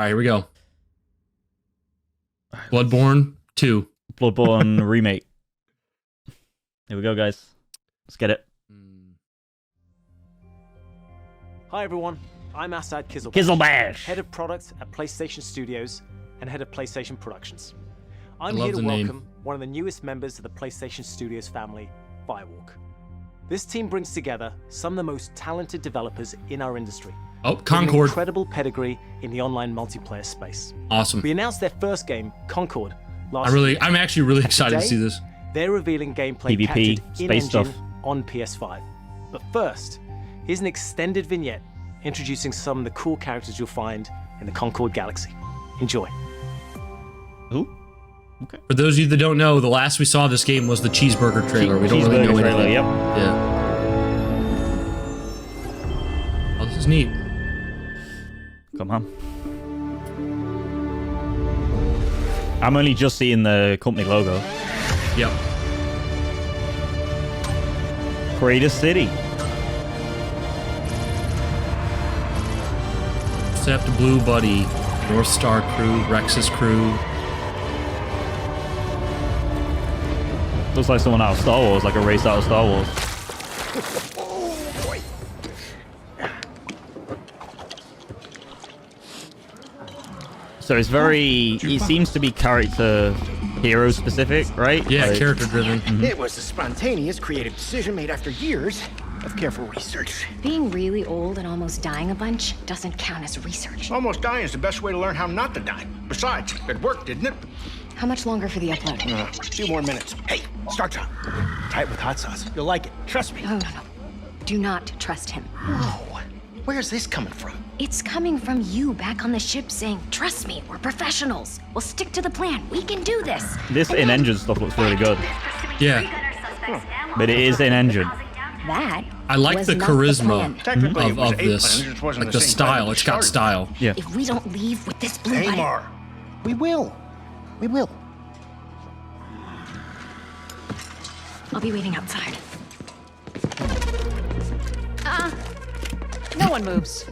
right, here we go. Bloodborne 2. Bloodborne remake. Here we go, guys. Let's get it. Hi everyone, I'm Asad Kizelbash, Kizelbash, head of product at PlayStation Studios and head of PlayStation Productions. I'm I love here to the name. welcome one of the newest members of the PlayStation Studios family, Firewalk. This team brings together some of the most talented developers in our industry. Oh, with an Concord. incredible pedigree in the online multiplayer space. Awesome. We announced their first game, Concord, last year. I'm actually really excited to Today, see this. They're revealing gameplay PvP, captured space in-engine stuff. on PS5. But first, here's an extended vignette introducing some of the cool characters you'll find in the Concord galaxy. Enjoy. Ooh. Okay. For those of you that don't know, the last we saw of this game was the cheeseburger trailer. We don't really know Cheeseburger trailer, anything. yep. Yeah. Oh, this is neat. Come on. I'm only just seeing the company logo. Yep. Crater City. Except Blue Buddy, North Star crew, Rex's crew. Looks like someone out of Star Wars, like a race out of Star Wars. So it's very, it seems to be character hero specific, right? Yeah, Like- character driven. It was a spontaneous, creative decision made after years of careful research. Being really old and almost dying a bunch doesn't count as research. Almost dying is the best way to learn how not to die. Besides, it worked, didn't it? How much longer for the upload? A few more minutes. Hey, start time. Tight with hot sauce. You'll like it. Trust me. No. Do not trust him. Whoa. Where's this coming from? It's coming from you back on the ship saying, trust me, we're professionals. We'll stick to the plan. We can do this. This in-engine stuff looks really good. Yeah. But it is in-engine. That I like was the not charisma plan. Technically, it was of a this. plan, it just wasn't Like the same plan style. we It's got started. style. Yeah. If we don't leave with this blue buddy, Amar. We will. We will. I'll be waiting outside. No one moves.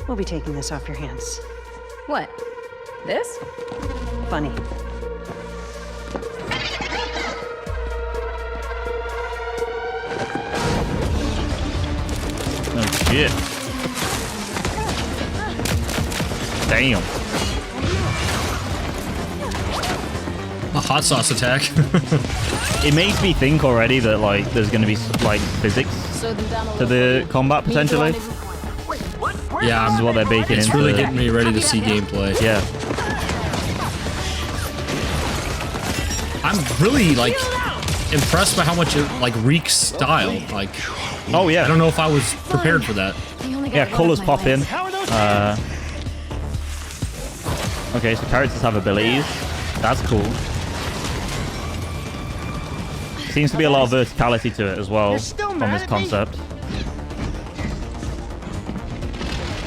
We'll be taking this off your hands. What? This? Funny. Oh shit. Damn. A hot sauce attack. It makes me think already that like there's gonna be like physics to the combat potentially. Yeah, This is what they're baking it's into. really getting me ready to see gameplay. Yeah. I'm really like impressed by how much it like reeks style. Like, Oh yeah. I don't know if I was prepared for that. I only got Yeah, one of colors my pop in. legs. Okay, so characters have abilities. That's cool. Seems to be a lot of verticality to it as well from this concept.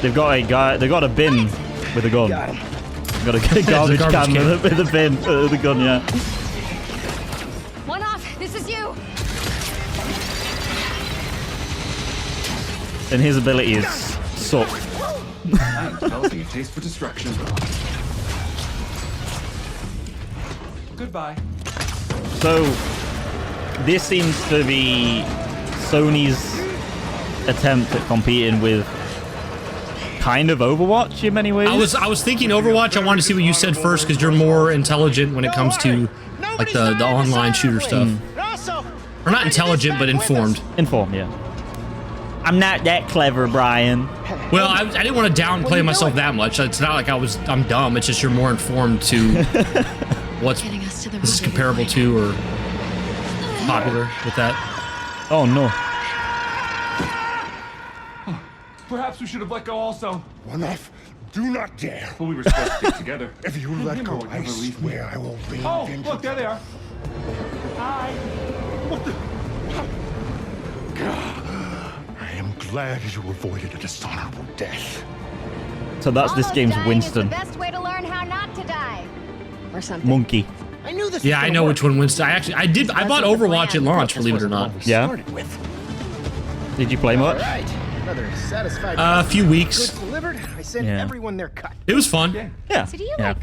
They've got a guy. They've got a bin with a gun. Got a garbage can with a bin with a gun. Yeah. One off. This is you. And his abilities suck. I'm developing a taste for destruction. Goodbye. So this seems to be Sony's attempt at competing with kind of Overwatch in many ways. I was thinking Overwatch. I wanted to see what you said first because you're more intelligent when it comes to like the online shooter stuff. Or not intelligent, but informed. Informed, yeah. I'm not that clever, Brian. Well, I didn't want to downplay myself that much. It's not like I'm dumb. It's just you're more informed to what's Getting us to the this is rendezvous comparable point. to or popular with that. Oh no. Perhaps we should have let go also. One off. Do not dare. But we were supposed to stick together. If you Him let or go, would I never leave me. swear I will bring Oh, vengeance. look, there they are. Hi. What the? I am glad you avoided a dishonorable death. So that's this game's Winston. best way to learn how not to die. Or something. Monkey. I knew this. Yeah, was I gonna know work. which one Winston. I bought Overwatch at launch, believe it or not. Yeah? Started with. Did you play much? Right. Another satisfied. A few weeks. Goods delivered. I sent Yeah. everyone their cut. It was fun. Yeah. So do you yeah. like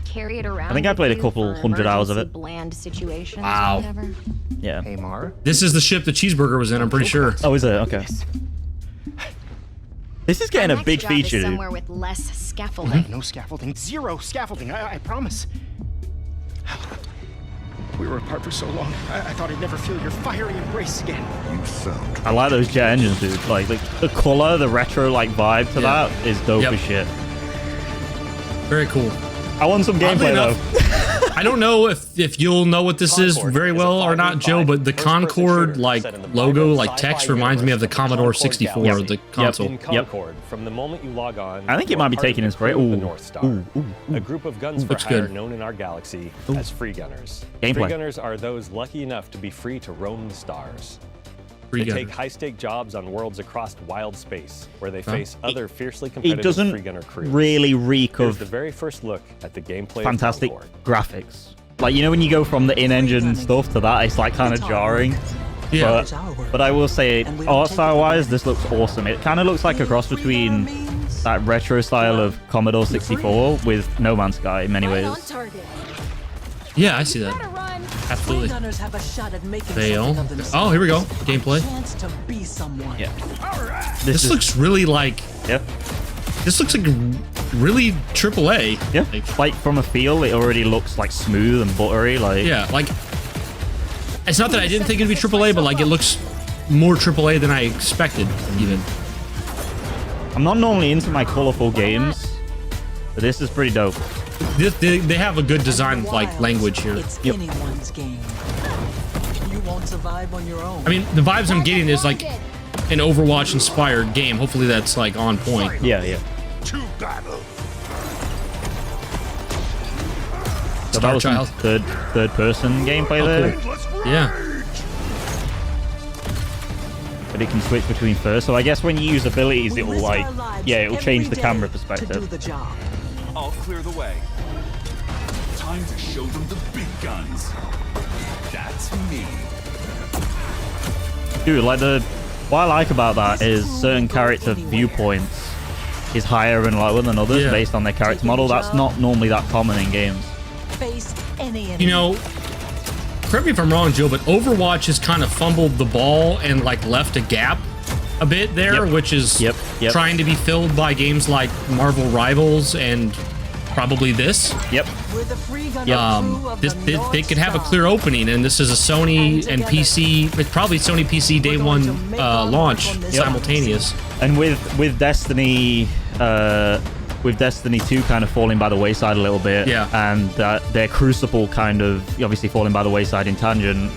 carry it around? I think I with played a you couple for 100 hours of emergency it. Bland situations. Wow. Or whatever? Yeah. Hey, Mar. This is the ship the cheeseburger was in, I'm pretty sure. Oh, is it? Okay. This is getting Our a next big job is feature, dude. somewhere with less scaffolding. No scaffolding. Zero scaffolding. I promise. We were apart for so long. I thought I'd never feel your fiery embrace again. You sound I like those jet engines, dude. Like the color, the retro like vibe to Yeah. that is dope Yep. as shit. Very cool. I want some Oddly gameplay though. enough, I don't know if you'll know what this is Concord very is a well or not, 5v5 Joe, but the first-person Concord shooter like set in the logo, vibrant like sci-fi text reminds me of the universe Commodore Concord 64, Galaxy. the console. In Concord, from the moment you log on, I think it you might are be part of taking the inspiration. crew of the Ooh. North Star, Ooh. a group of guns for Looks hire good. known in our galaxy as free gunners. Gameplay. Free gunners are those lucky enough to be free to roam the stars. Free They gunner. take high-stake jobs on worlds across wild space, where they face other fiercely It competitive doesn't free gunner crews. really reek Here's of the very first look at the gameplay fantastic of Concord. graphics. Like, you know, when you go from the in-engine stuff to that, it's like kind of jarring. Yeah. But I will say, art style wise, this looks awesome. It kind of looks like a cross between that retro style of Commodore 64 with No Man's Sky in many ways. Yeah, I see that. Absolutely. Fail. Oh, here we go. Gameplay. Yeah. This is- looks really like. Yeah. This looks like really AAA. Yeah. Like, Like from a feel, it already looks like smooth and buttery. Like yeah, like. It's not that I didn't think it'd be AAA, but like it looks more AAA than I expected, even. I'm not normally into my colorful games, but this is pretty dope. They have a good design like language here. It's Yep. anyone's game. You won't survive on your own. I mean, the vibes I'm getting is like an Overwatch inspired game. Hopefully that's like on point. Yeah, yeah. to battle. So Star that was some Child. third person gameplay there. cool. Endless Yeah. But it can switch between first. So I guess when you use abilities, We it will risk like, our lives yeah, it will change every the camera day to do perspective. the job. I'll clear the way. Time to show them the big guns. That's me. Dude, like what I like about that is certain character viewpoints is higher and lower than others Yeah. based on their character model. That's not normally that common in games. Face any enemy. You know, correct me if I'm wrong, Joe, but Overwatch has kind of fumbled the ball and like left a gap a bit there, Yep. which is Yep. trying to be filled by games like Marvel Rivals and probably this. Yep. We're the free gunner crew of This the North they could have a Star. clear opening, and this is a Sony and together, PC. It's probably Sony PC day we're one going to make our mark launch on this simultaneous. And with Destiny, with Destiny 2 kind of falling by the wayside a little bit, Yeah. and their Crucible kind of obviously falling by the wayside in Tangent,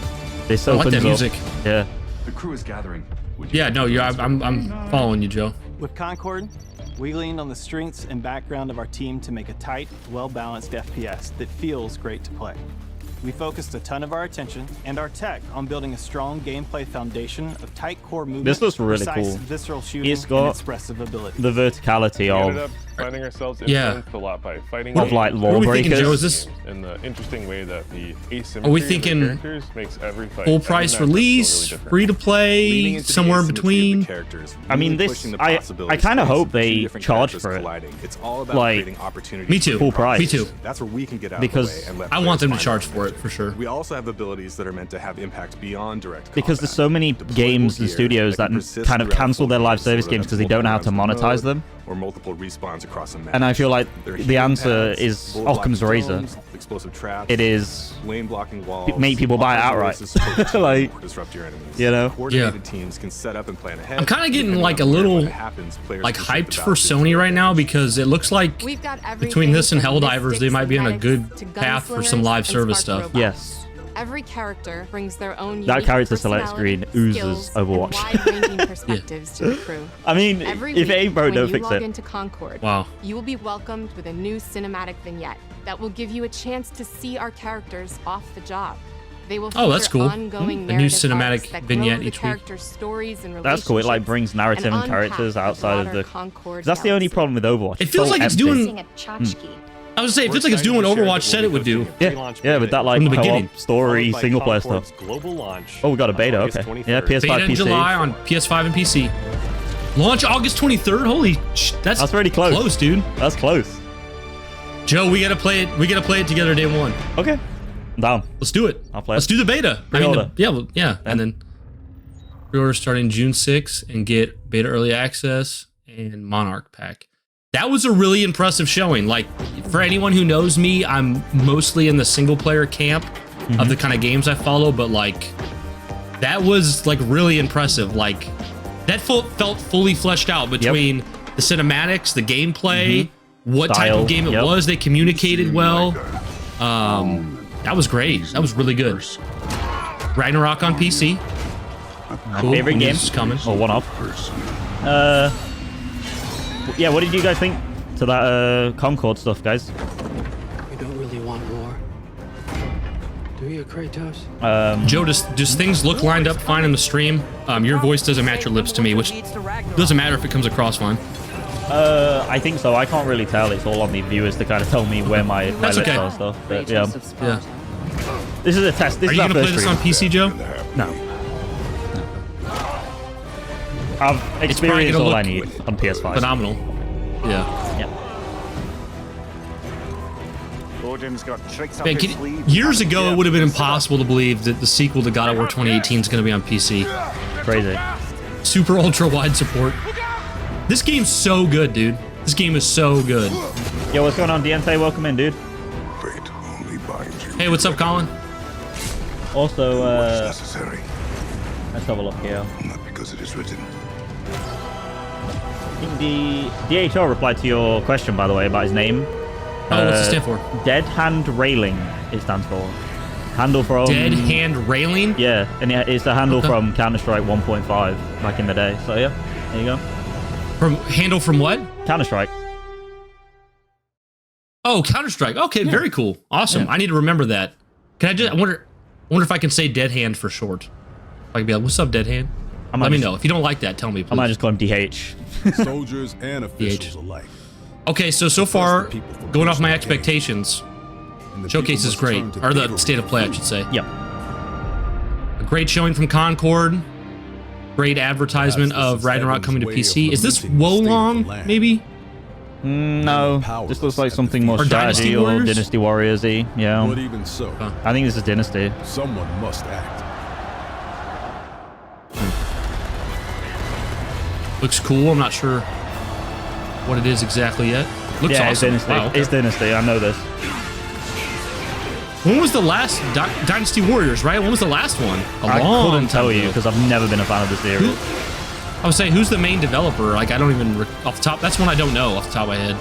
this I like opens that up. music. Yeah. The crew is gathering. Would you Yeah, no, I'm following you, Joe. With Concord, we leaned on the strengths and background of our team to make a tight, well-balanced FPS that feels great to play. We focused a ton of our attention and our tech on building a strong gameplay foundation of tight core movement, This looks really precise cool. visceral shooting, It's got and expressive ability. the verticality ended of up finding ourselves Yeah. influenced a lot by fighting Of, like, games. What are we thinking, Lawbreakers. Joe? Is this In the interesting way that the asymmetry Are we of the thinking characters makes every fight, full every price matchup feel release, really different. free to play, somewhere in between? I mean, this I kind of hope they charge for it. It's all about Like, creating opportunities. Me too. Full price. Me too. That's where we can get out Because of the way and let I want them to players charge find for our it for sure. We also have abilities that are meant to have impact beyond direct Because there's combat. so many Deployable games and gear studios that can persist kind of throughout cancel full their live games, service whether games that's because they don't know how to multiple monetize rounds them. or multiple respawns across a map. And I feel like There are the healing answer pads, is bullet Occam's blocking razor. zones, explosive traps. It is lane blocking walls. make people buy it all outright. voices support the team Like, or disrupt your enemies. you know? Coordinated teams can set up and plan ahead. I'm kind of getting Depending like a on where little what happens, players like can shape hyped the for battlefield Sony right now because it looks like We've got between this and everything from Helldivers, they might be on a mystics good and magics to path for some gunslingers live and service spark stuff. robots. Yes. Every character brings their own That unique character select screen personality, oozes skills, Overwatch. and wide-ranging perspectives to the crew. I mean, Every if it week, ain't broke, when don't you fix log it. into Concord, Wow. you will be welcomed with a new cinematic vignette that will give you a chance to see our characters off the job. They will Oh, that's feature cool. ongoing A new narrative cinematic arcs that vignette grow the each week. characters' stories and That's cool. It like relationships brings narrative and unpack characters the outside of broader the. Concord That's the only galaxy. problem with Overwatch. It feels so like it's empty. doing. Using a tchotchke. I was saying, it feels like it's doing what Overwatch said it would do. Yeah, with that like From the beginning. co-op story Followed by single player Concord's stuff. global launch Oh, we got a beta. on August Okay. 23rd. Yeah, PS5, Beta in PC. July on PS5 and PC. Launch August 23rd. Holy, that's really close. Close, dude. That's close. Joe, we gotta play it. We gotta play it together day one. Okay. I'm down. Let's do it. I'll play it. Let's do the beta. Pre-order. Yeah, and then pre-order starting June 6th and get beta early access and Monarch pack. That was a really impressive showing. Like, for anyone who knows me, I'm mostly in the single player camp of the kind of games I follow, but like, that was like really impressive. Like, that felt fully fleshed out between the cinematics, the gameplay, what type of game it was. They communicated well. That was great. That was really good. Ragnarok on PC. My favorite game is coming. Or one off. Yeah, what did you guys think to that Concord stuff, guys? You don't really want war, do you, Kratos? Joe, does things look lined up fine on the stream? Your voice doesn't match your lips to me, which doesn't matter if it comes across fine. I think so. I can't really tell. It's all on the viewers to kind of tell me where my lips are and stuff. But yeah. This is a test. This Are is you our gonna play first this on stream. PC, Joe? No. I've experienced all I need on PS5. Phenomenal. Yeah. Yeah. Odin's got tricks up Man, his sleeve. years ago, it would have been impossible to believe that the sequel to God of War 2018 is going to be on PC. Crazy. Super ultra wide support. This game's so good, dude. This game is so good. Yo, what's going on, Diente? Welcome in, dude. Hey, what's up, Colin? Also, let's have a look here. Not because it is written. I think the DHL replied to your question, by the way, about his name. Oh, what's it stand for? Dead Hand Railing, it stands for. Handle from... Dead Hand Railing? Yeah, and it's the handle from Counter-Strike 1.5 back in the day. So, yeah, there you go. Handle from what? Counter-Strike. Oh, Counter-Strike. Okay, very cool. Awesome. I need to remember that. Can I just... I wonder if I can say Dead Hand for short. I can be like, what's up, Dead Hand? Let me know. If you don't like that, tell me, please. I might just call him DH. Soldiers and officials alike. Okay, so far, going off my expectations, Showcase is great. Or the State of Play, I should say. Yep. A great showing from Concord. Great advertisement of Ragnarok coming to PC. Is this Wolong, maybe? No. This looks like something more strategy or Dynasty Warriors-y. Yeah. But even so, I think this is Dynasty. someone must act. Looks cool. I'm not sure what it is exactly yet. Looks yeah, awesome. It's Dynasty. Wow, okay. It's Dynasty. I know this. When was the last Dynasty Warriors, right? When was the last one? I couldn't tell you because I've never been a fan of the series. I would say, who's the main developer? Like, I don't even, off the top, that's one I don't know off the top of my head.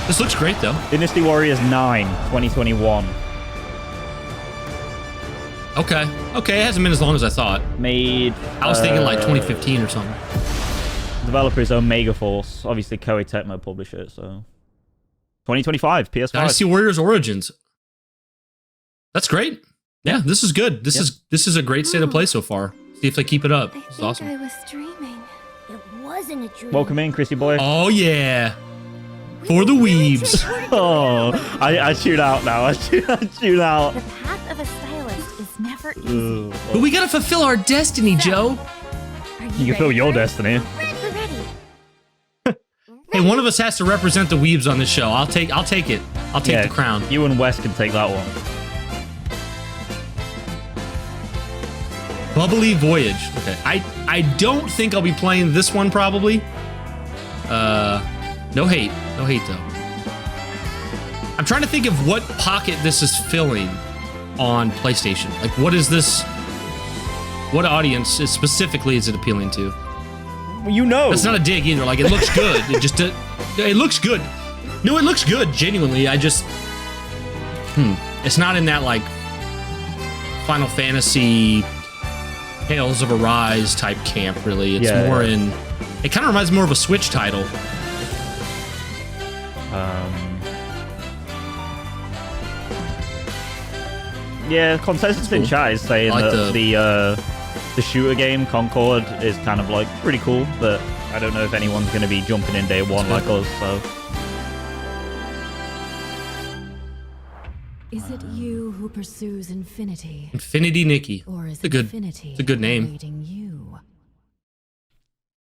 This looks great, though. Dynasty Warriors 9, 2021. Okay. Okay, it hasn't been as long as I thought. Made... I was thinking like 2015 or something. Developer is Omega Force. Obviously, Koei Tecmo published it, so... 2025, PS5. Dynasty Warriors Origins. That's great. Yeah, this is good. This is a great state of play so far. See if they keep it up. It's awesome. I was dreaming. It wasn't a dream. Welcome in, Chrissy boy. Oh, yeah. For the weebs. Oh, I tune out now. I tune out. The path of a stylist is never easy. But we gotta fulfill our destiny, Joe. You can fulfill your destiny. Hey, one of us has to represent the weebs on this show. I'll take it. I'll take the crown. You and Wes can take that one. Bubbly Voyage. Okay. I don't think I'll be playing this one probably. No hate. No hate though. I'm trying to think of what pocket this is filling on PlayStation. Like, what is this? What audience specifically is it appealing to? You know. That's not a dig either. Like, it looks good. It looks good. No, it looks good. Genuinely, I just. It's not in that like Final Fantasy, Tales of Arise type camp. Really, it's more in. It kind of reminds me more of a Switch title. Yeah, consensus in chat is saying like that the shooter game Concord is kind of like pretty cool, but I don't know if anyone's going to be jumping in day one like us. So, is it you who pursues infinity? Infinity Nikki. Or is it's a good name. awaiting you?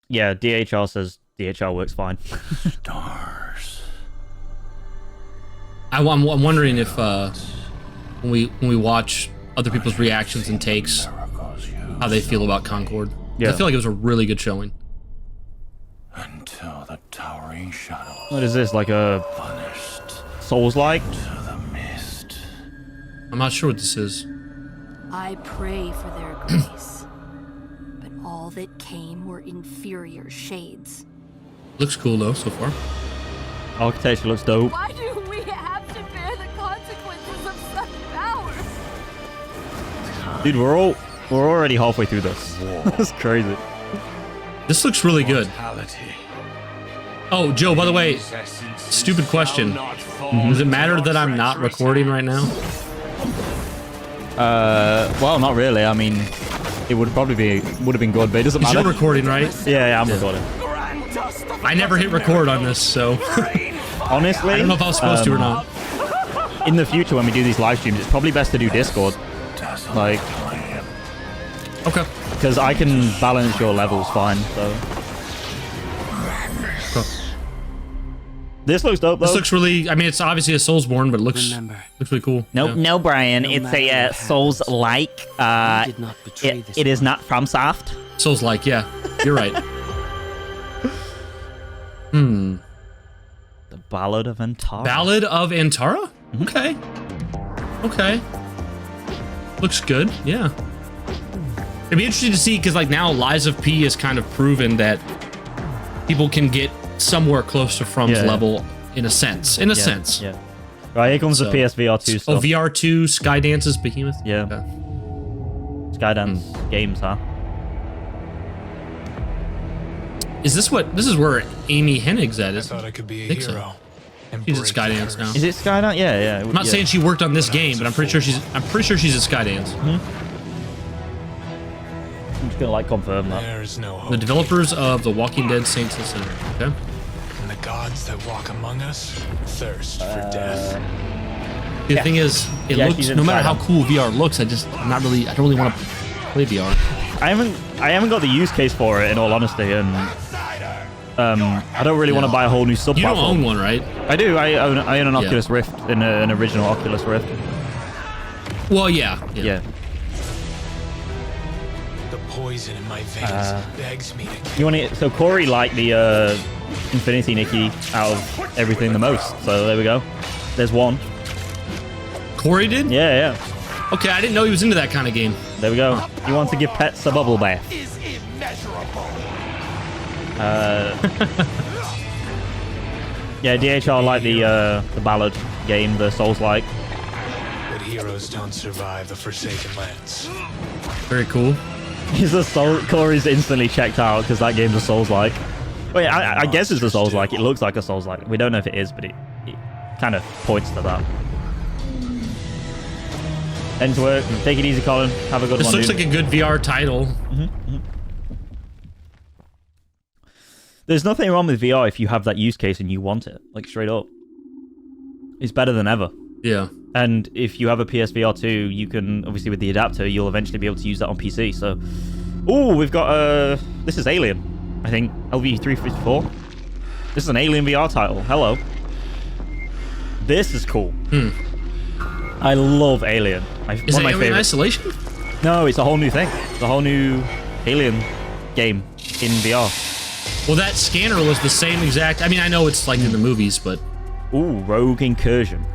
Yeah, DHR says DHR works fine. Stars. I'm wondering if when we watch other people's reactions and takes, how they feel about Concord. Yeah. I feel like it was a really good showing. Until the towering shadows. What is this, like a Souls-like? I'm not sure what this is. I pray for their grace, but all that came were inferior shades. Looks cool though so far. Architecture looks dope. Why do we have to bear the consequences of such powers? Dude, we're already halfway through this. That's crazy. This looks really good. Oh, Joe, by the way, stupid question. Does it matter that I'm not recording right now? Well, not really. I mean, it would have been good, but it doesn't matter. You're recording, right? Yeah, I'm recording. I never hit record on this, so honestly, I don't know if I was supposed to or not. In the future, when we do these live streams, it's probably best to do Discord. Like, okay, because I can balance your levels fine. So this looks dope, though. This looks really. I mean, it's obviously a Soulsborne, but it looks really cool. Nope, no, Brian. It's a Souls-like. It is not from Soft. Souls-like, yeah. You're right. The Ballad of Antara. Ballad of Antara? Okay. Okay. Looks good, yeah. It'd be interesting to see, because like now Lies of P has kind of proven that people can get somewhere close to From's level in a sense. In a sense. Yeah. Right, here comes the PSVR 2 stuff. Oh, VR 2, Skydance's Behemoth? Yeah. Okay. Skydance games, huh? Is this where Amy Hennig's at? I thought I could be a hero. She's at Skydance now. Is it Skydance? Yeah. I'm not saying she worked on this game, but I'm pretty sure she's at Skydance. I'm just gonna like confirm that. There is no hope. The developers of The Walking Dead Saints and Sinners. Okay. And the gods that walk among us thirst for death. The thing is, it looks, no matter how cool VR looks, I don't really want to play VR. I haven't got the use case for it, in all honesty, and I don't really want to buy a whole new sub. You don't own one, right? I do. I own an Oculus Rift, an original Oculus Rift. Well, yeah. The poison in my veins begs me to kill. You want to? So Corey liked the Infinity Nikki out of everything the most. So there we go. There's one. Corey did? Yeah. Okay, I didn't know he was into that kind of game. There we go. You want to give pets a bubble bath? Yeah, DHR like the Ballad game, the Souls-like. But heroes don't survive the Forsaken Lands. Very cool. Corey's instantly checked out because that game's a Souls-like. Wait, I guess it's a Souls-like. It looks like a Souls-like. We don't know if it is, but it kind of points to that. End to work. Take it easy, Colin. Have a good one. This looks like a good VR title. There's nothing wrong with VR if you have that use case and you want it, like straight up. It's better than ever. Yeah. And if you have a PSVR 2, you can, obviously with the adapter, you'll eventually be able to use that on PC. So, oh, we've got this is Alien, I think, LV354. This is an Alien VR title. Hello. This is cool. I love Alien. Is it Alien Isolation? No, it's a whole new thing. It's a whole new Alien game in VR. Well, that scanner was the same exact. I mean, I know it's like in the movies, but. Ooh, Rogue Incursion.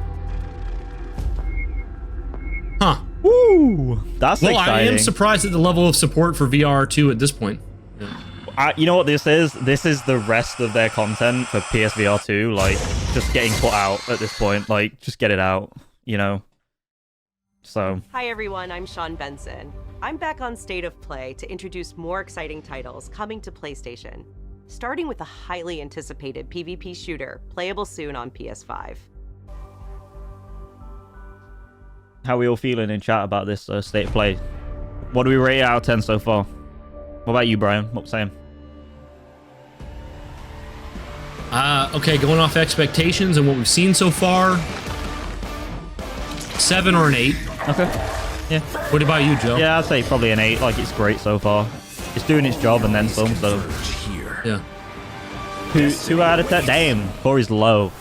Huh. Ooh, that's exciting. Well, I am surprised at the level of support for VR 2 at this point. You know what this is? This is the rest of their content for PSVR 2, like, just getting put out at this point. Like, just get it out, you know? So. Hi everyone, I'm Sean Benson. I'm back on State of Play to introduce more exciting titles coming to PlayStation, starting with a highly anticipated PvP shooter, playable soon on PS5. How are we all feeling in chat about this State of Play? What do we rate out of 10 so far? What about you, Brian? What saying? Okay, going off expectations and what we've seen so far, 7 or an 8. Okay. Yeah. What about you, Joe? Yeah, I'd say probably an 8. Like, it's great so far. It's doing its job and then some, so. Yeah. 2 out of 10. Damn, Corey's low.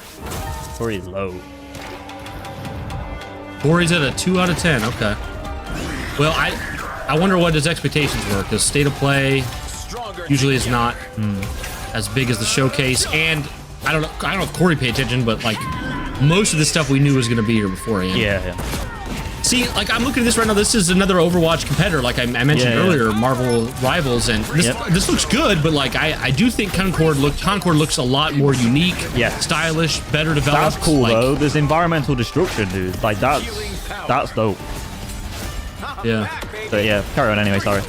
Corey's low. Corey's at a 2 out of 10. Okay. Well, I wonder what his expectations were, because State of Play usually is not as big as the showcase, and I don't know if Corey paid attention, but like most of the stuff we knew was going to be here beforehand. Yeah. See, like I'm looking at this right now. This is another Overwatch competitor, like I mentioned earlier, Marvel Rivals, and this looks good. But like I do think Concord looks a lot more unique, stylish, better developed. That's cool like, though. There's environmental destruction, dude. Like that's dope. Yeah. But yeah, carry on anyway. Sorry.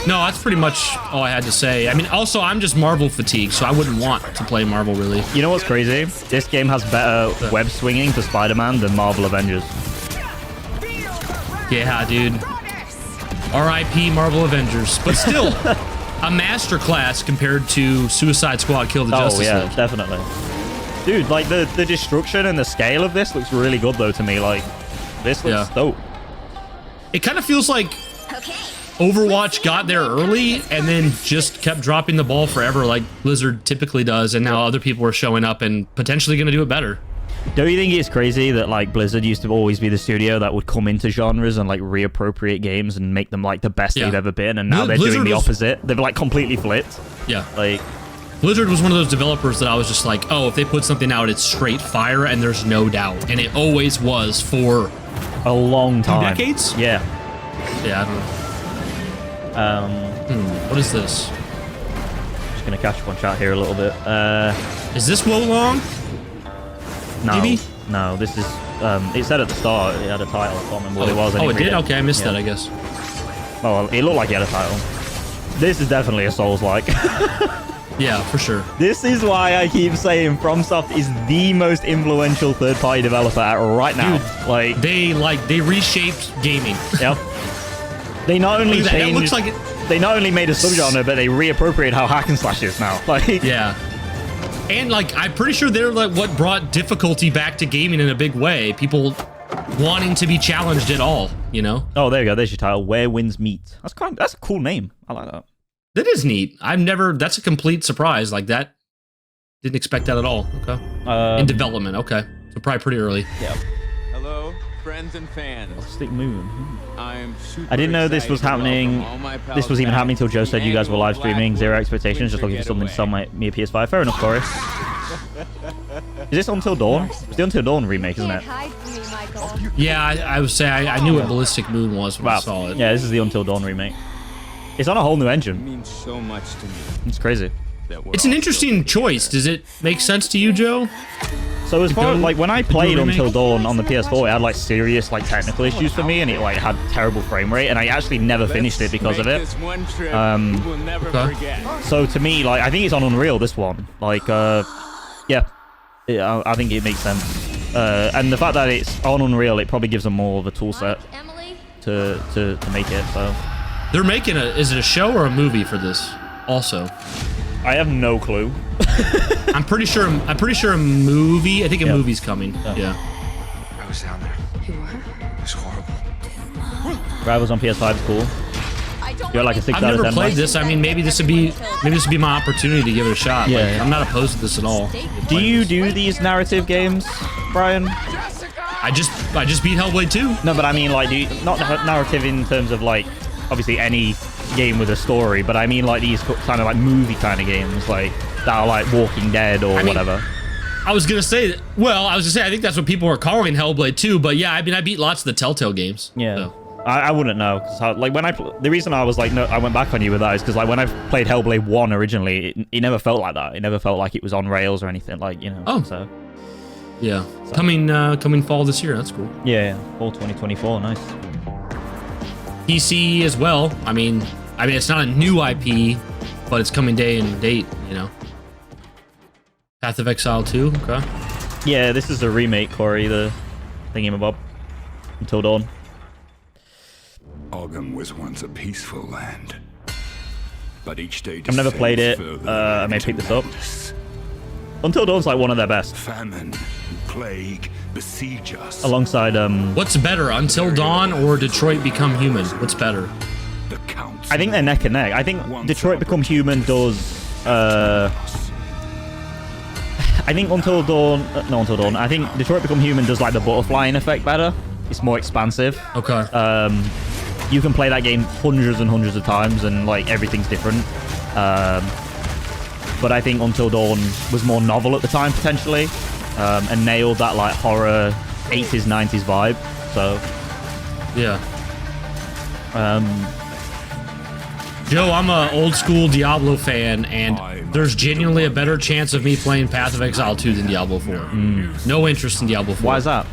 No, that's pretty much all I had to say. I mean, also, I'm just Marvel fatigued, so I wouldn't want to play Marvel, really. You know what's crazy? This game has better web swinging for Spider-Man than Marvel Avengers. Yeah, dude. R.I.P. Marvel Avengers. But still, a masterclass compared to Suicide Squad Kill the Justice League. Oh, yeah, definitely. Dude, like, the destruction and the scale of this looks really good, though, to me. Like, this looks dope. It kind of feels like Overwatch got there early and then just kept dropping the ball forever like Blizzard typically does, and now other people are showing up and potentially going to do it better. Don't you think it's crazy that like Blizzard used to always be the studio that would come into genres and like reappropriate games and make them like the best they've ever been, and now they're doing the opposite? They've like completely flipped. Yeah. Like Blizzard was one of those developers that I was just like, oh, if they put something out, it's straight fire, and there's no doubt. And it always was for a long time. 2 decades? Yeah. Yeah, I don't know. What is this? Just gonna catch up on chat here a little bit. Is this Wo Long? No, Maybe? no. This is. It said at the start it had a title. I can't remember what it was. Oh, it did? Okay, I missed that, I guess. Oh, well, it looked like it had a title. This is definitely a Souls-like. Yeah, for sure. This is why I keep saying FromSoft is the most influential third-party developer right now. Dude, they reshaped gaming. Yep. They not only changed. It looks like it. They not only made a subgenre, but they reappropriate how hack and slash is now. Like, yeah. And like, I'm pretty sure they're like what brought difficulty back to gaming in a big way. People wanting to be challenged at all, you know? Oh, there you go. There's your title. Where Winds Meet. That's a cool name. I like that. That is neat. That's a complete surprise. Like that. Didn't expect that at all. Okay. In development. Okay. So probably pretty early. Yeah. Hello, friends and fans. Stick moving. I'm super I didn't know this was happening. This was even happening until Joe said you guys were live streaming. Zero expectations, just looking for something to sell me a PS5. Fair enough, Corey. Is this Until Dawn? It's the Until Dawn remake, isn't it? Yeah, I would say I knew what Ballistic Moon was when I saw it. Yeah, this is the Until Dawn remake. It's on a whole new engine. It means so much to me. It's crazy. It's an interesting choice. Does it make sense to you, Joe? So as far as like when I played Until Dawn on the PS4, it had like serious like technical issues for me, and it like had terrible frame rate, and I actually never finished it because of it. So to me, like I think it's on Unreal, this one. Like yeah, I think it makes sense. And the fact that it's on Unreal, it probably gives them more of a tool set to make it. So they're making is it a show or a movie for this also? I have no clue. I'm pretty sure a movie. I think a movie's coming. Yeah. I was down there. You were? It was horrible. Rivals on PS5 is cool. You're like a 6 I've out of 10. never played this. I mean, maybe this would be my opportunity to give it a shot. Yeah, like, I'm not opposed to this at all. Do you do these narrative games, Brian? I just beat Hellblade 2. No, but I mean, like, not narrative in terms of like, obviously any game with a story, but I mean like these kind of like movie kind of games, like that are like Walking Dead or whatever. I was gonna say, I think that's what people are calling Hellblade 2, but yeah, I mean, I beat lots of the Telltale games. Yeah. So. I wouldn't know, cause like when the reason I was like, no, I went back on you with that is because like when I played Hellblade 1 originally, it never felt like that. It never felt like it was on rails or anything, like, you know. Oh. So. Yeah. So. Coming fall this year. That's cool. Yeah. Fall 2024. Nice. PC as well. I mean, it's not a new IP, but it's coming day and date, you know. Path of Exile 2, okay. Yeah, this is a remake, Corey, the thingamabob. Until Dawn. Ogum was once a peaceful land, but each day I've never played it. I may pick this up. Until Dawn's like one of their best. Famine, plague, besiege us. Alongside What's better, Until Dawn or Detroit Become Human? What's better? I think they're neck and neck. I think Detroit Become Human does. I think Until Dawn. No, Until Dawn. I think Detroit Become Human does like the butterflying effect better. It's more expansive. Okay. You can play that game hundreds and hundreds of times, and like everything's different. But I think Until Dawn was more novel at the time potentially, and nailed that like horror 80s 90s vibe. So yeah. Joe, I'm a old school Diablo fan, and there's genuinely a better chance of me playing Path of Exile 2 than Diablo 4. No interest in Diablo 4. Why is that?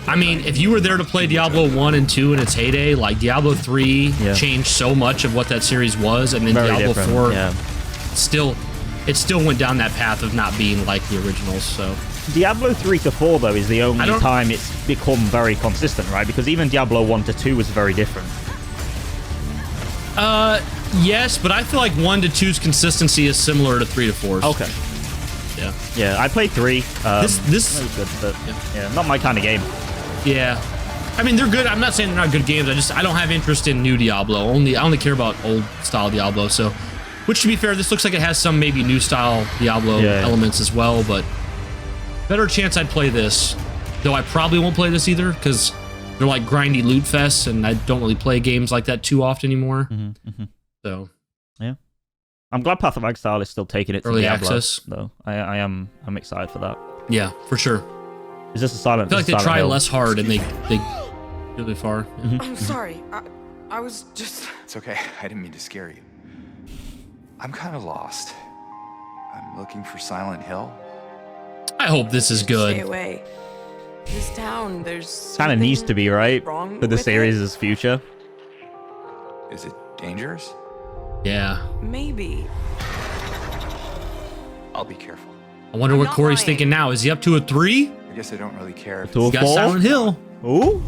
I mean, if you were there to play Diablo 1 and 2 in its heyday, like Diablo 3 changed so much of what that series was, and then Very Diablo different, 4 yeah. it still went down that path of not being like the originals. So Diablo 3 to 4 though is the only time it's become very consistent, right? Because even Diablo 1 to 2 was very different. Yes, but I feel like 1 to 2's consistency is similar to 3 to 4's. Okay. Yeah. Yeah, I played 3. This that was good, but yeah, not my kind of game. Yeah. I mean, they're good. I'm not saying they're not good games. I don't have interest in new Diablo. I only care about old style Diablo. So, which to be fair, this looks like it has some maybe new style Diablo elements as well, but better chance I'd play this. Though I probably won't play this either because they're like grindy loot fests, and I don't really play games like that too often anymore. So, yeah. I'm glad Path of Exile is still taking it to early Diablo, access. though. I'm excited for that. Yeah, for sure. Is this a silent? I feel like they try less hard and they go really far. I'm sorry. I was just... It's okay. I didn't mean to scare you. I'm kind of lost. I'm looking for Silent Hill. I hope this is good. Stay away. This town, there's... Kind of needs to be, right? wrong For the with series' future. Is it dangerous? Yeah. Maybe. I'll be careful. I wonder what Corey's thinking now. Is he up to a 3? I guess I don't really care. To a He's got 4? Silent Hill. Ooh.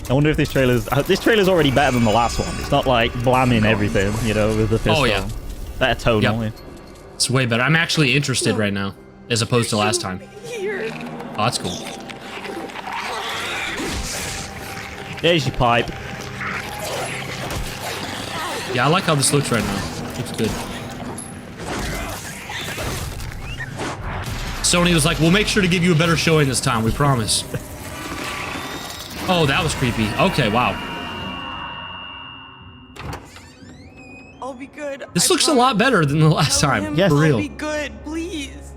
I wonder if this trailer's already better than the last one. It's not like blamming everything, you know, with the pistol. Oh, yeah. Better tone only. It's way better. I'm actually interested right now, as opposed to last time. Oh, that's cool. There's your pipe. Yeah, I like how this looks right now. Looks good. Sony was like, we'll make sure to give you a better showing this time, we promise. Oh, that was creepy. Okay, wow. I'll be good. This looks a lot better than the last time. Yes. For real. I'll be good, please.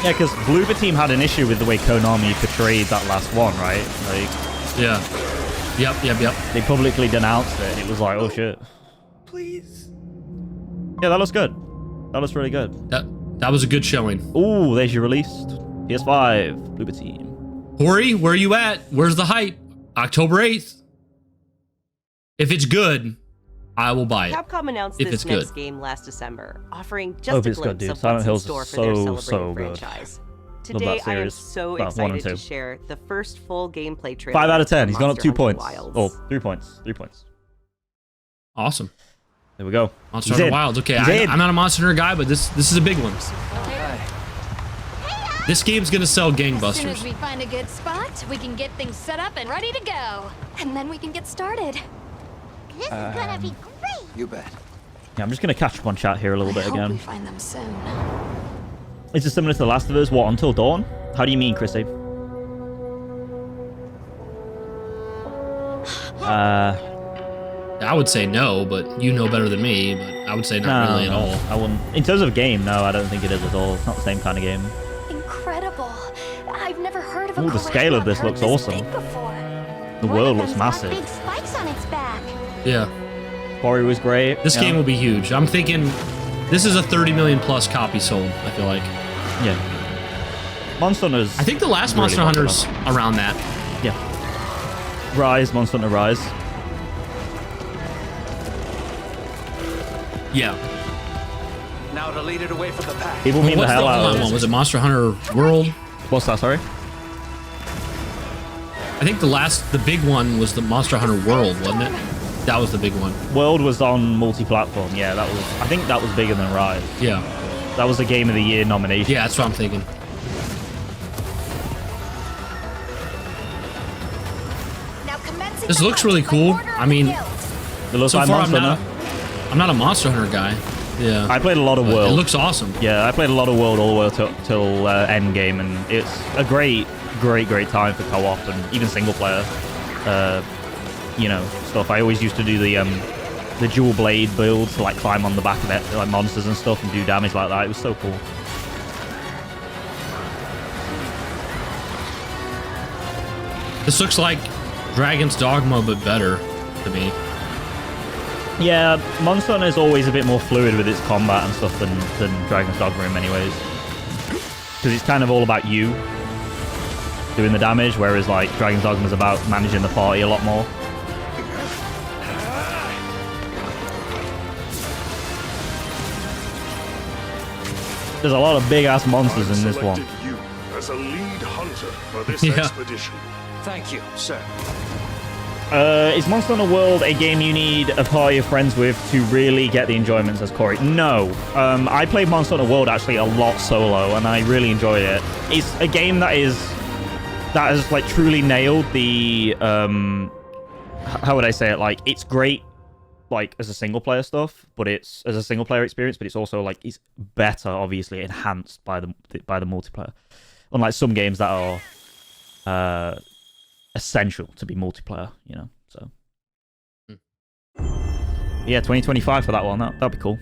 Yeah, because Bloober Team had an issue with the way Konami portrayed that last one, right? Like, yeah. Yep. They publicly denounced it. It was like, oh shit. Please. Yeah, that looks good. That looks really good. That was a good showing. Ooh, there's your released PS5 Bloober Team. Corey, where you at? Where's the hype? October 8th. If it's good, I will buy it. Capcom announced if this it's next good. game last December, offering Hope just a it's good, glimpse dude. of Silent what's in Hill's store for their so celebrated good. franchise. Love Today, that I am series. so Well, 1 and excited to 2. share the first full gameplay trailer. 5 out of 10. for He's gone up 2 Monster Hunter points. Wilds. Oh, 3 points. 3 points. Awesome. There we go. Monster Hunter Wilds. Okay, I'm not a Monster Hunter guy, but this is a big one. This game's gonna sell As soon as gangbusters. we find a good spot, we can get things set up and ready to go. And then we can get started. This is gonna be great. You bet. Yeah, I'm just going to catch up on chat here a little bit I hope again. we find them soon. Is it similar to The Last of Us? What, Until Dawn? How do you mean, Chrissy? I would say no, but you know better than me. But I would say not really at all. I wouldn't. In terms of game, no, I don't think it is at all. It's not the same kind of game. Incredible. I've never heard of a Ooh, the scale of this looks awesome. The world looks massive. big spikes on its back. Yeah. Quarry was great. This game will be huge. I'm thinking this is a 30 million plus copy sold, I feel like. Yeah. Monster Hunter's... I think the last really Monster Hunter's popular. around that. Yeah. Monster Hunter Rise. Yeah. Now to lead it away from the pack. People mean the What's hell out of one? it. Was it Monster Hunter World? What's that, sorry? I think the big one was the Monster Hunter World, wasn't it? That was the big one. World was on multi-platform. Yeah, that was... I think that was bigger than Rise. Yeah. That was the Game of the Year nomination. Yeah, that's what I'm thinking. This looks really cool. I mean, so far I'm not a Monster Hunter guy. Yeah. I played a lot of World. It looks awesome. Yeah, I played a lot of World all the way till end game, and it's a great time for co-op and even single player. You know, stuff. I always used to do the dual blade builds to like climb on the back of it, like monsters and stuff, and do damage like that. It was so cool. This looks like Dragon's Dogma, but better to me. Yeah, Monster Hunter is always a bit more fluid with its combat and stuff than Dragon's Dogma in many ways. Because it's kind of all about you doing the damage, whereas like Dragon's Dogma is about managing the party a lot more. There's a lot of big-ass monsters in this one. You as a lead hunter for this Yeah. expedition. Thank you, sir. Is Monster Hunter World a game you need a party of friends with to really get the enjoyment, says Corey? No. I played Monster Hunter World actually a lot solo, and I really enjoyed it. It's a game that has like truly nailed the how would I say it? Like, it's great like as a single player stuff, but it's as a single player experience, but it's also like it's better, obviously enhanced by the multiplayer. Unlike some games that are essential to be multiplayer, you know. So yeah, 2025 for that one. That'd be cool.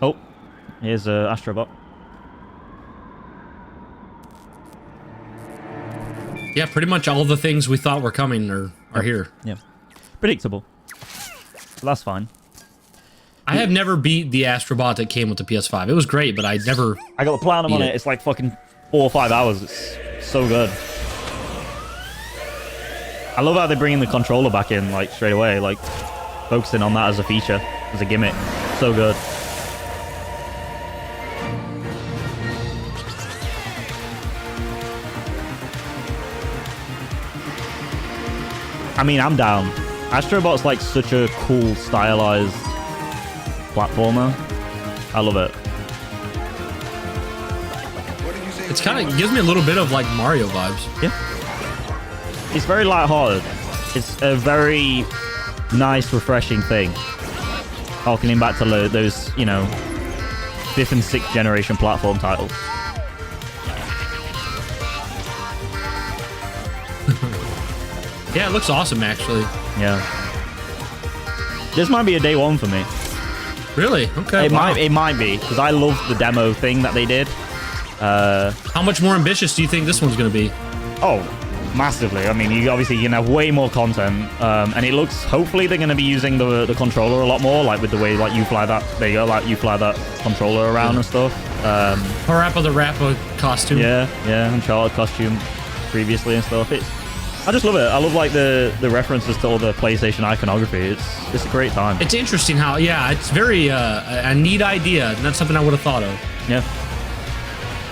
Oh, here's Astrobot. Yeah, pretty much all the things we thought were coming are here. Yeah, predictable. So that's fine. I have never beat the Astrobot that came with the PS5. It was great, but I got the platinum on it. It's like fucking 4 or 5 hours. It's so good. I love how they're bringing the controller back in like straight away, like focusing on that as a feature, as a gimmick. So good. I mean, I'm down. Astrobot's like such a cool, stylized platformer. I love it. It's kind of gives me a little bit of like Mario vibes. Yeah. It's very lighthearted. It's a very nice, refreshing thing. Harkening back to those, you know, 5th and 6th generation platform titles. Yeah, it looks awesome, actually. Yeah. This might be a day one for me. Really? Okay. It might be, because I love the demo thing that they did. How much more ambitious do you think this one's going to be? Oh, massively. I mean, you obviously can have way more content, and it looks. Hopefully, they're going to be using the controller a lot more, like with the way like you fly that. There you go, like you fly that controller around and stuff. Parappa the Rappa costume. Yeah, Uncharted costume previously and stuff. I just love it. I love like the references to all the PlayStation iconography. It's a great time. It's interesting how it's very a neat idea. Not something I would have thought of. Yeah.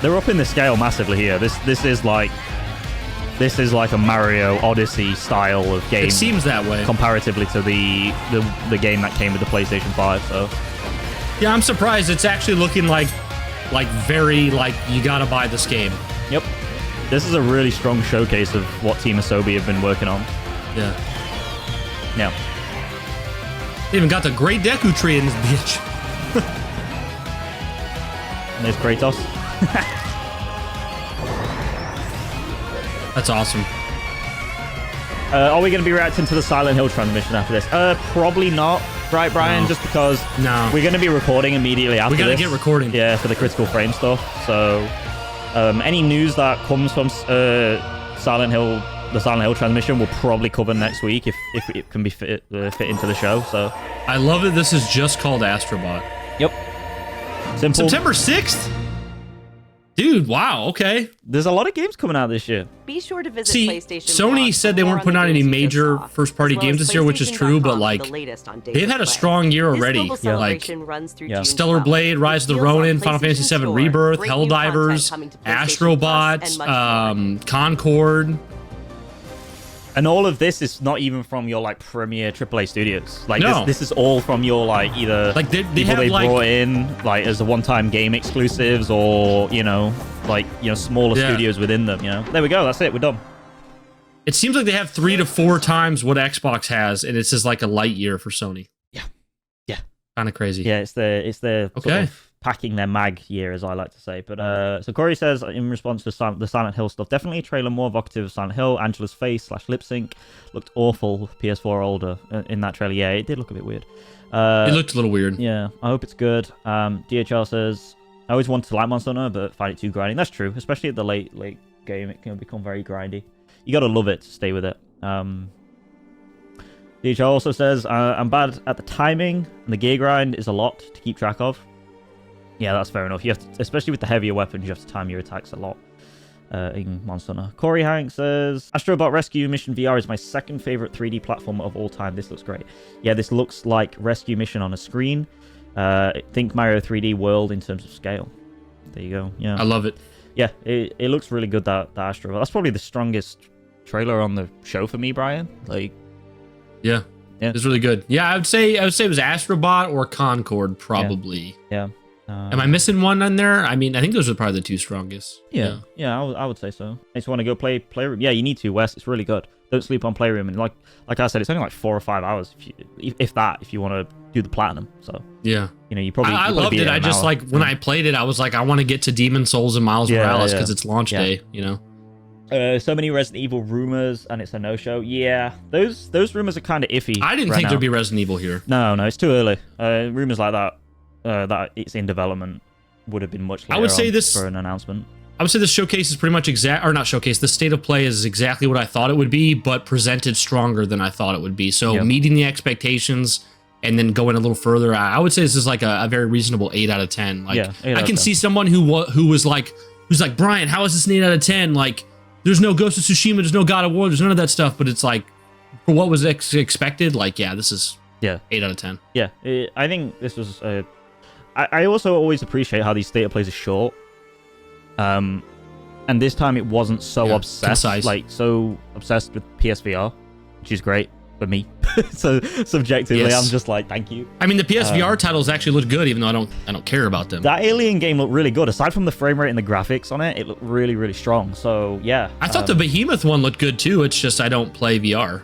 They're upping the scale massively here. This is like a Mario Odyssey style of game. It seems that way comparatively to the game that came with the PlayStation 5. So yeah, I'm surprised. It's actually looking like very like you gotta buy this game. Yep. This is a really strong showcase of what Team Asobi have been working on. Yeah. Yeah. They even got the Great Deku tree in this bitch. And there's Kratos. That's awesome. Are we going to be reacting to the Silent Hill transmission after this? Probably not, right, Brian? No. Just because we're going to be recording immediately after this. We got to get recording. Yeah, for the Critical Frame stuff. So any news that comes from the Silent Hill transmission we'll probably cover next week if it can be fit into the show. So I love that this is just called Astrobot. Yep. Simple. September 6th? Dude, wow, okay. There's a lot of games coming out this year. Be sure to visit PlayStation. Sony said they weren't putting out any major first-party games this year, which is true, but like they've had a strong year already. Like Stellar Blade, Rise of the Ronin, Final Fantasy VII Rebirth, Helldivers, Astrobot, Concord. And all of this is not even from your like premier AAA studios. Like No. this is all from your like either Like, they people have, they like- brought in like as a one-time game exclusives, or like smaller Yeah. studios within them. There we go. That's it. We're done. It seems like they have 3 to 4 times what Xbox has, and it's just like a light year for Sony. Yeah. Kind of crazy. Yeah, it's their sort Okay. of packing their mag year, as I like to say. But so Corey says in response to the Silent Hill stuff, definitely a trailer more evocative of Silent Hill. Angela's face / lip sync looked awful. PS4 older in that trailer. Yeah, it did look a bit weird. It looked a little weird. Yeah, I hope it's good. DHL says I always wanted to like Monster Hunter, but find it too grinding. That's true, especially at the late game. It can become very grindy. You gotta love it to stay with it. DHL also says, I'm bad at the timing, and the gear grind is a lot to keep track of. Yeah, that's fair enough. You have to, especially with the heavier weapons, you have to time your attacks a lot in Monster Hunter. Corey Hank says, Astrobot Rescue Mission VR is my second favorite 3D platformer of all time. This looks great. Yeah, this looks like Rescue Mission on a screen. Think Mario 3D World in terms of scale. There you go. Yeah, I love it. Yeah, it looks really good, that Astro. That's probably the strongest trailer on the show for me, Brian. Like, yeah, it's really good. Yeah, I would say it was Astrobot or Concord, probably. Yeah. Am I missing one on there? I mean, I think those are probably the 2 strongest. Yeah, I would say so. I just want to go play Playroom. Yeah, you need to, Wes. It's really good. Don't sleep on Playroom. And like I said, it's only like 4 or 5 hours, if you want to do the platinum. So yeah, you probably. I loved it. I just like when I played it, I was like, I want to get to Demon Souls and Miles Morales because it's launch day. So many Resident Evil rumors, and it's a no-show. Yeah, those rumors are kind of iffy. I didn't think there'd be Resident Evil here. No, it's too early. Rumors like that. That it's in development would have been much later. I would say this for an announcement. I would say this showcase is pretty much the state of play is exactly what I thought it would be, but presented stronger than I thought it would be. So meeting the expectations and then going a little further, I would say this is like a very reasonable 8 out of 10. Like I can see someone who's like, Brian, how is this an 8 out of 10? Like, there's no Ghost of Tsushima, there's no God of War, there's none of that stuff, but it's like for what was expected, like this is 8 out of 10. Yeah, I think this was I also always appreciate how these state of plays are short. And this time it wasn't so obsessed, so obsessed with PSVR, which is great for me. So subjectively, I'm just like, thank you. I mean, the PSVR titles actually look good, even though I don't care about them. That Alien game looked really good. Aside from the frame rate and the graphics on it, it looked really, really strong. So yeah, I thought the Behemoth one looked good too. It's just I don't play VR.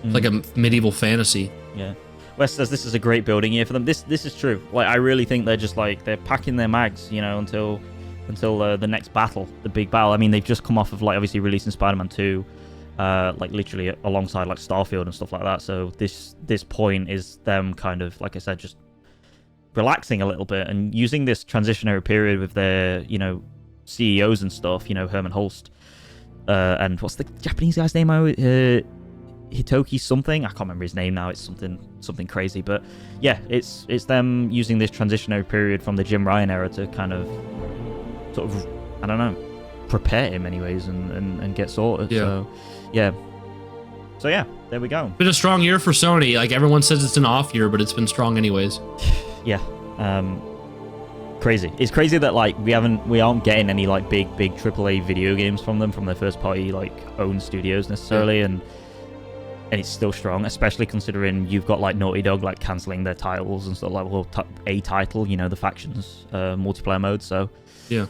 It's like a medieval fantasy. Yeah. Wes says this is a great building year for them. This is true. Like, I really think they're just like they're packing their mags, until the next battle, the big battle. I mean, they've just come off of like obviously releasing Spider-Man 2, like literally alongside like Starfield and stuff like that. So this point is them kind of, like I said, just relaxing a little bit and using this transitionary period with their CEOs and stuff. Herman Hulst and what's the Japanese guy's name? Hitoki something. I can't remember his name now. It's something crazy. But yeah, it's them using this transitionary period from the Jim Ryan era to kind of sort of, I don't know, prepare him anyways and get sorted. So yeah, there we go. Been a strong year for Sony. Like everyone says it's an off year, but it's been strong anyways. Yeah. Crazy. It's crazy that like we aren't getting any like big AAA video games from them, from their first party like owned studios necessarily, and it's still strong, especially considering you've got like Naughty Dog like canceling their titles and stuff, like a title, the factions multiplayer mode. So yeah,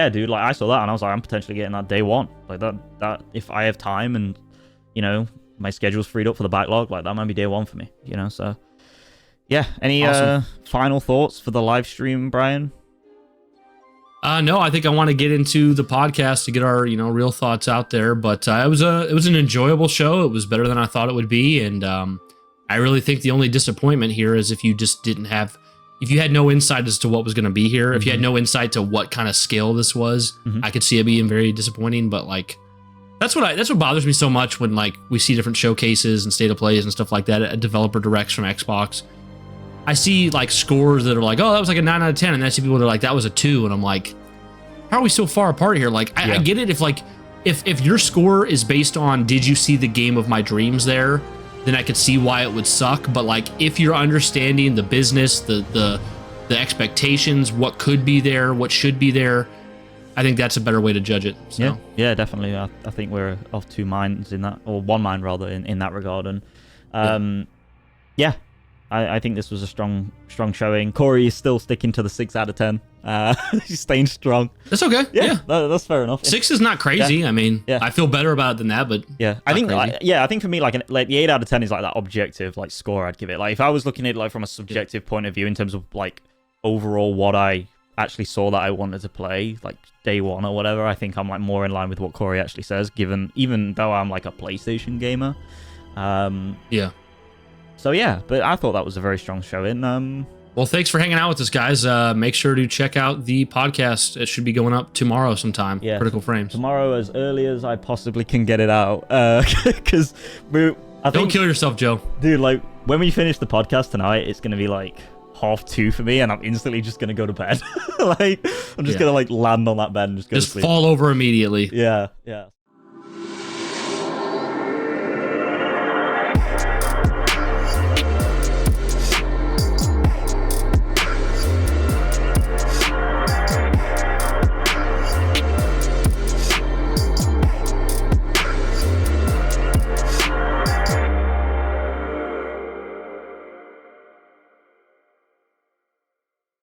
dude. Like I saw that and I was like, I'm potentially getting that day one. Like that if I have time and my schedule's freed up for the backlog, like that might be day one for me. So yeah. Any awesome. Final thoughts for the live stream, Brian? No, I think I want to get into the podcast to get our, real thoughts out there. But it was an enjoyable show. It was better than I thought it would be, and I really think the only disappointment here is if you had no insight as to what was going to be here, if you had no insight to what kind of scale this was, I could see it being very disappointing. But like, that's what bothers me so much when like we see different showcases and state of plays and stuff like that at developer directs from Xbox. I see like scores that are like, oh, that was like a 9 out of 10, and then I see people that are like, that was a 2, and I'm like, how are we so far apart here? Like, I get it if your score is based on did you see the game of my dreams there, then I could see why it would suck. But like, if you're understanding the business, the expectations, what could be there, what should be there, I think that's a better way to judge it. So. Yeah, definitely. I think we're of two minds in that, or one mind rather, in that regard. And I think this was a strong showing. Corey is still sticking to the 6 out of 10. He's staying strong. That's okay. Yeah, that's fair enough. 6 is not crazy. Yeah. I mean, I feel better about it than that, but I think I think for me, like the 8 out of 10 is like that objective like score I'd give it. Like if I was looking at it like from a subjective point of view in terms of like overall what I actually saw that I wanted to play like day one or whatever, I think I'm like more in line with what Corey actually says, even though I'm like a PlayStation gamer. So yeah, but I thought that was a very strong showing. Well, thanks for hanging out with us, guys. Make sure to check out the podcast. It should be going up tomorrow sometime. Yeah, Critical Frames. Tomorrow, as early as I possibly can get it out. Because don't kill yourself, Joe. Dude, like when we finish the podcast tonight, it's gonna be like 2:30 for me, and I'm instantly just gonna go to bed. Like I'm just gonna like land on that bed and just go to sleep. Fall over immediately. Yeah.